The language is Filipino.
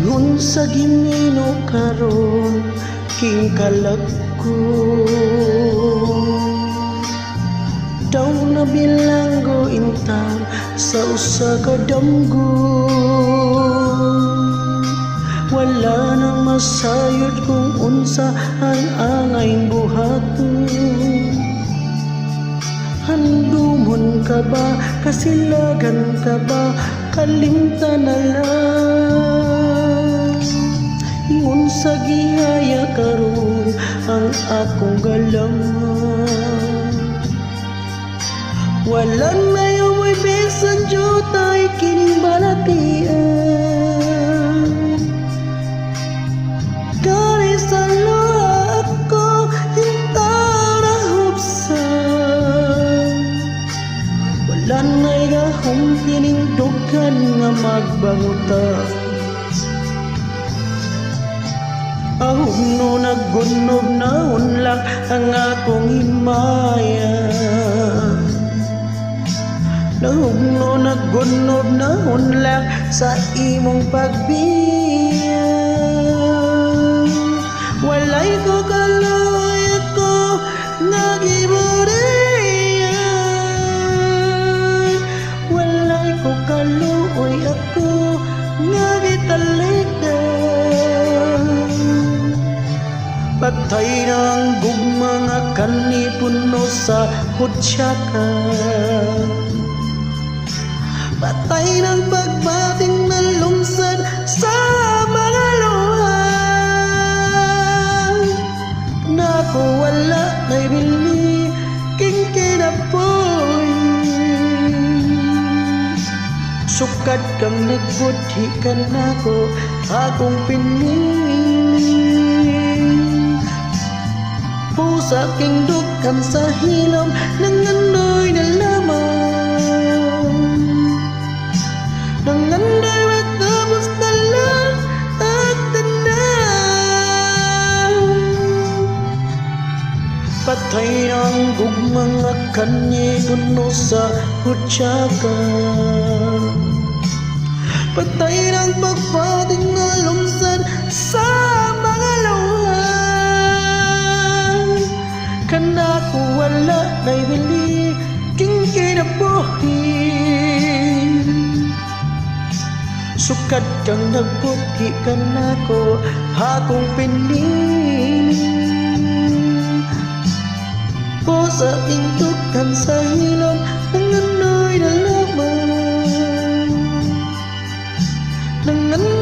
Ingon sa Ginoo karon king kalagko, daw na bilanggo intang sa usa ka damgo. Wala nang masayod kung unsa ang angay buhaton. Handumon ka ba, kasilagan ka ba, kalimta na lang. Ingon sa gihaya karon ang akong galangan. Walang nayamoy bisan jutay kining balatian. Kari sa luha ako hintaw na hubsan. Wala na'y gahong kining dughan nga magbanguta. Ahom no naggunob na unlak ang akong himaya. Ahom no naggunob na unlak sa imong pagbiya. Walay ko kaloy ako nagiburiyan. Walay ko kaloy ako nagitalikdan. Patay ng gugma nga kanipuno sa hutsaka. Patay ng pagbating na lungsad sa mga luha. Naku wala na'y bili king kinapoy. Sukat kang nagbudhi ka nako akong pinili. Pusa king dukan sa hilom nangandoy na lamang. Nangandoy matapos na lang at tanan. Patay ang gugmang nga kanyi puno sa hutsaka. Patay ng pagpating na lungsad sa mga luha. Kanako wala na'y bili king kinabuhi. Sukat kang nagbuti ka nako akong pinili. Pusa king dukan sa hilom nangandoy na lamang. Nangandoy